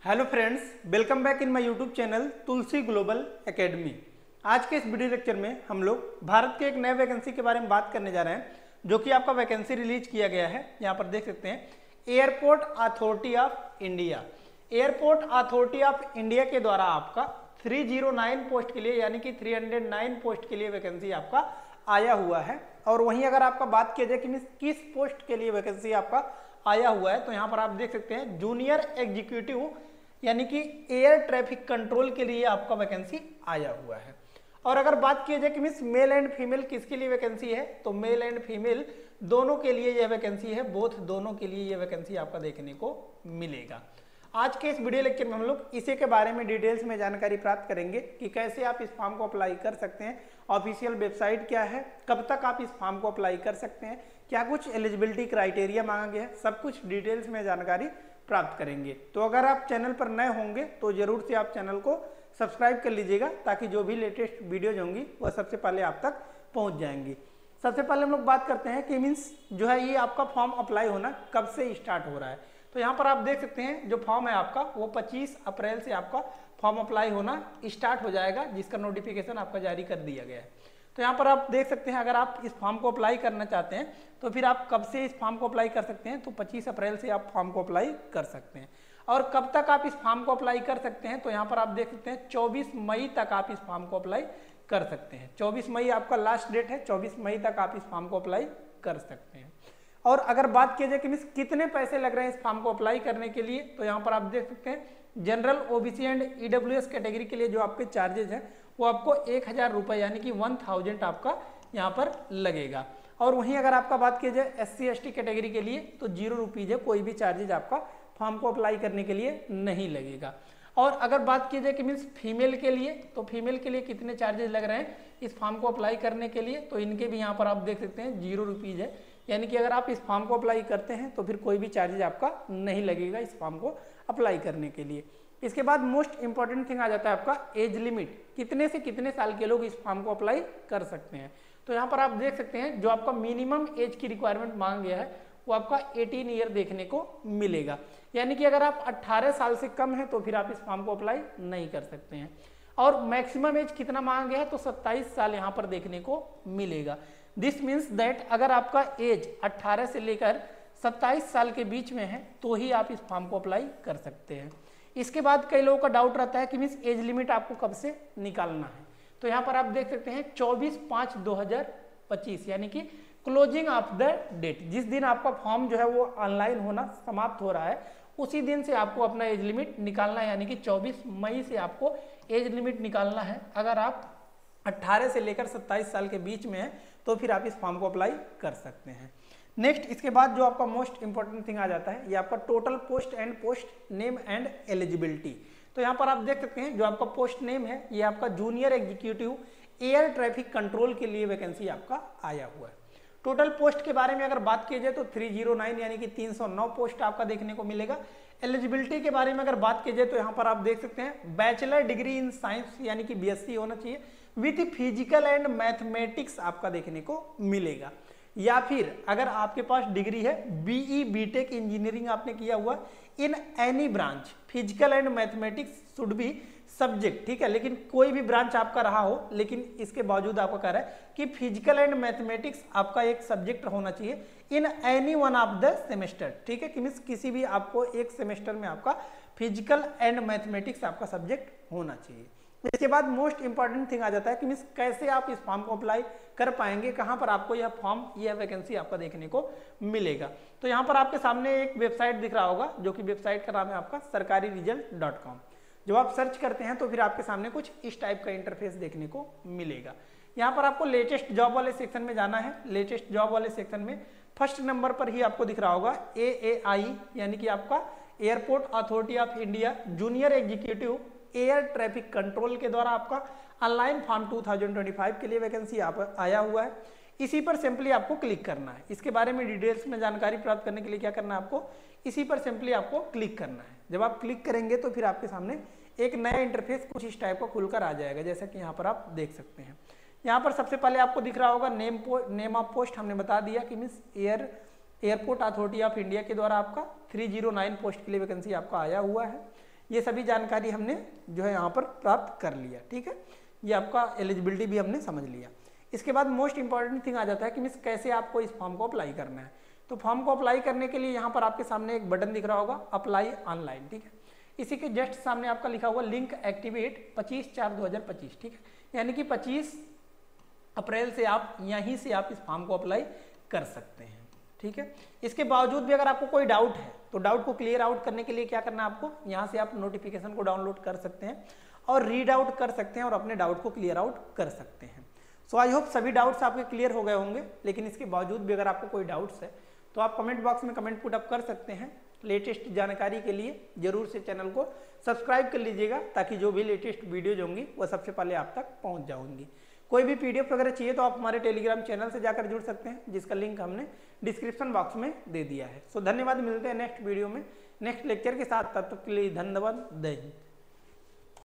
Hello friends, welcome back in my YouTube channel Tulsi global academy. आज के इस video lecture में हम लोग भारत के एक नए वैकेंसी के बारे में बात करने जा रहे हैं, जो कि आपका वैकेंसी रिलीज किया गया है। यहाँ पर देख सकते हैं, airport authority of India. Airport authority of India के द्वारा आपका 309 पोस्ट के लिए, यानी कि 309 पोस्ट के लिए वैकेंसी आपका आया हुआ है। और वहीं अगर आपका बात किया जाए कि किस पोस्ट के लिए वैकेंसी आपका आया हुआ है, तो यहाँ पर आप देख सकते हैं जूनियर एग्जीक्यूटिव यानी कि एयर ट्रैफिक कंट्रोल के लिए आपका वैकेंसी आया हुआ है। और अगर बात की जाए कि मेल एंड फीमेल किसके लिए वैकेंसी है, तो मेल एंड फीमेल दोनों के लिए यह वैकेंसी है, बोथ दोनों के लिए यह वैकेंसी आपका देखने को मिलेगा। आज के इस वीडियो लेक्चर में हम लोग इसी के बारे में डिटेल्स में जानकारी प्राप्त करेंगे कि कैसे आप इस फॉर्म को अप्लाई कर सकते हैं, ऑफिशियल वेबसाइट क्या है, कब तक आप इस फॉर्म को अप्लाई कर सकते हैं, क्या कुछ एलिजिबिलिटी क्राइटेरिया मांगा गया है, सब कुछ डिटेल्स में जानकारी प्राप्त करेंगे। तो अगर आप चैनल पर नए होंगे तो जरूर से आप चैनल को सब्सक्राइब कर लीजिएगा, ताकि जो भी लेटेस्ट वीडियोज होंगी वह सबसे पहले आप तक पहुंच जाएंगी। सबसे पहले हम लोग बात करते हैं कि जो है ये आपका फॉर्म अप्लाई होना कब से स्टार्ट हो रहा है। तो यहाँ पर आप देख सकते हैं जो फॉर्म है आपका वो 25 अप्रैल से आपका फॉर्म अप्लाई होना स्टार्ट हो जाएगा, जिसका नोटिफिकेशन आपका जारी कर दिया गया है। तो यहाँ पर आप देख सकते हैं, अगर आप इस फॉर्म को अप्लाई करना चाहते हैं तो फिर आप कब से इस फॉर्म को अप्लाई कर सकते हैं, तो 25 अप्रैल से आप फॉर्म को अप्लाई कर सकते हैं। और कब तक आप इस फॉर्म को अप्लाई कर सकते हैं, तो यहाँ पर आप देख सकते हैं 24 मई तक आप इस फॉर्म को अप्लाई कर सकते हैं। 24 मई आपका लास्ट डेट है, 24 मई तक आप इस फॉर्म को अप्लाई कर सकते हैं। और अगर बात किया जाए कि कितने पैसे लग रहे हैं इस फॉर्म को अप्लाई करने के लिए, तो यहाँ पर आप देख सकते हैं general, OBC and EWS category के लिए जो आपके चार्जेज हैं वो आपको 1000 रुपये यानी कि 1000 आपका यहाँ पर लगेगा। और वहीं अगर आपका बात किया जाए SC ST कैटेगरी के लिए तो 0 रुपीज है, कोई भी चार्जेज आपका फॉर्म को अप्लाई करने के लिए नहीं लगेगा। और अगर बात की जाए कि फीमेल के लिए, तो फीमेल के लिए कितने चार्जेस लग रहे हैं इस फॉर्म को अप्लाई करने के लिए, तो इनके भी यहाँ पर आप देख सकते हैं 0 रुपीज है, यानी कि अगर आप इस फॉर्म को अप्लाई करते हैं तो फिर कोई भी चार्जेज आपका नहीं लगेगा इस फॉर्म को अप्लाई करने के लिए। इसके बाद मोस्ट इंपॉर्टेंट थिंग आ जाता है आपका एज लिमिट, कितने से कितने साल के लोग इस फॉर्म को अप्लाई कर सकते हैं। तो यहाँ पर आप देख सकते हैं जो आपका मिनिमम एज की रिक्वायरमेंट मांगा गया है वो आपका 18 ईयर देखने को मिलेगा, यानी कि अगर आप 18 साल से कम है तो फिर आप इस फॉर्म को अप्लाई नहीं कर सकते हैं। और मैक्सिमम एज कितना मांगा गया है, तो 27 साल यहाँ पर देखने को मिलेगा। दिस मीन्स दैट अगर आपका एज 18 से लेकर 27 साल के बीच में है तो ही आप इस फॉर्म को अप्लाई कर सकते हैं। इसके बाद कई लोगों का डाउट रहता है कि एज लिमिट आपको कब से निकालना है, तो यहाँ पर आप देख सकते हैं 24/5/2025 यानी कि क्लोजिंग ऑफ द डेट, जिस दिन आपका फॉर्म जो है वो ऑनलाइन होना समाप्त हो रहा है उसी दिन से आपको अपना एज लिमिट निकालना है, यानी कि 24 मई से आपको एज लिमिट निकालना है। अगर आप 18 से लेकर 27 साल के बीच में है तो फिर आप इस फॉर्म को अप्लाई कर सकते हैं। नेक्स्ट, इसके बाद जो आपका मोस्ट इंपॉर्टेंट थिंग आ जाता है ये आपका total post and post name and eligibility. तो यहाँ पर आप देख सकते हैं जो आपका पोस्ट नेम है ये आपका junior executive air traffic control के लिए वैकेंसी आपका आया हुआ है। टोटल पोस्ट के बारे में अगर बात की जाए तो 309 यानी कि 309 पोस्ट आपका देखने को मिलेगा। एलिजिबिलिटी के बारे में अगर बात की जाए तो यहाँ पर आप देख सकते हैं बैचलर डिग्री इन साइंस यानी कि BSc होना चाहिए विथ फिजिकल एंड मैथमेटिक्स आपका देखने को मिलेगा, या फिर अगर आपके पास डिग्री है BE BTech इंजीनियरिंग आपने किया हुआ in any branch, physical and mathematics should be subject, ठीक है, लेकिन कोई भी ब्रांच आपका रहा हो लेकिन इसके बावजूद आपका कह रहा है कि फिजिकल एंड मैथमेटिक्स आपका एक सब्जेक्ट होना चाहिए in any one of the semester, ठीक है, कि किसी भी आपको एक सेमेस्टर में आपका फिजिकल एंड मैथमेटिक्स आपका सब्जेक्ट होना चाहिए। इसके बाद मोस्ट इंपॉर्टेंट थिंग आ जाता है कि कैसे आप इस फॉर्म को अप्लाई कर पाएंगे, कहां पर आपको यह फॉर्म, यह वैकेंसी आपका देखने को मिलेगा। तो यहाँ पर आपके सामने एक वेबसाइट दिख रहा होगा, जो कि वेबसाइट का नाम है आपका sarkariresult.com। जब आप सर्च करते हैं तो फिर आपके सामने कुछ इस टाइप का इंटरफेस देखने को मिलेगा। यहाँ पर आपको लेटेस्ट जॉब वाले सेक्शन में जाना है। लेटेस्ट जॉब वाले सेक्शन में फर्स्ट नंबर पर ही आपको दिख रहा होगा AAI यानी कि आपका airport authority of India junior executive air traffic control के द्वारा आपका ऑनलाइन फॉर्म 2025 के लिए वैकेंसी आया हुआ है। इसी पर सिंपली आपको क्लिक करना है। इसके बारे में डिटेल्स में जानकारी प्राप्त करने के लिए क्या करना है आपको, इसी पर सिंपली आपको क्लिक करना है। जब आप क्लिक करेंगे तो फिर आपके सामने एक नया इंटरफेस कुछ इस टाइप का खुलकर आ जाएगा, जैसा कि यहाँ पर आप देख सकते हैं। यहाँ पर सबसे पहले आपको दिख रहा होगा नेम ऑफ पोस्ट, हमने बता दिया कि एयरपोर्ट अथॉरिटी ऑफ इंडिया के द्वारा आपका 309 पोस्ट के लिए वैकेंसी आपका आया हुआ है। ये सभी जानकारी हमने जो है यहाँ पर प्राप्त कर लिया। ठीक है, ये आपका एलिजिबिलिटी भी हमने समझ लिया। इसके बाद मोस्ट इंपॉर्टेंट थिंग आ जाता है कि मिस कैसे आपको इस फॉर्म को अप्लाई करना है। तो फॉर्म को अप्लाई करने के लिए यहाँ पर आपके सामने एक बटन दिख रहा होगा, अप्लाई ऑनलाइन। ठीक है, इसी के जस्ट सामने आपका लिखा हुआ लिंक एक्टिवेट 25/4/2025। ठीक है, यानी कि 25 अप्रैल से आप यहीं से आप इस फॉर्म को अप्लाई कर सकते हैं। ठीक है, इसके बावजूद भी अगर आपको कोई डाउट है तो डाउट को क्लियर आउट करने के लिए क्या करना है आपको, यहाँ से आप नोटिफिकेशन को डाउनलोड कर सकते हैं और रीड आउट कर सकते हैं और अपने डाउट को क्लियर आउट कर सकते हैं। सो आई होप सभी डाउट्स आपके क्लियर हो गए होंगे, लेकिन इसके बावजूद भी अगर आपको कोई डाउट्स है तो आप कमेंट बॉक्स में कमेंट पुट अप कर सकते हैं। लेटेस्ट जानकारी के लिए जरूर से चैनल को सब्सक्राइब कर लीजिएगा, ताकि जो भी लेटेस्ट वीडियोज होंगी वो सबसे पहले आप तक पहुंच जाऊंगी। कोई भी पीडीएफ वगैरह चाहिए तो आप हमारे टेलीग्राम चैनल से जाकर जुड़ सकते हैं, जिसका लिंक हमने डिस्क्रिप्शन बॉक्स में दे दिया है। सो धन्यवाद, मिलते हैं नेक्स्ट वीडियो में नेक्स्ट लेक्चर के साथ। तब तक के लिए धन्यवाद, जय हिंद।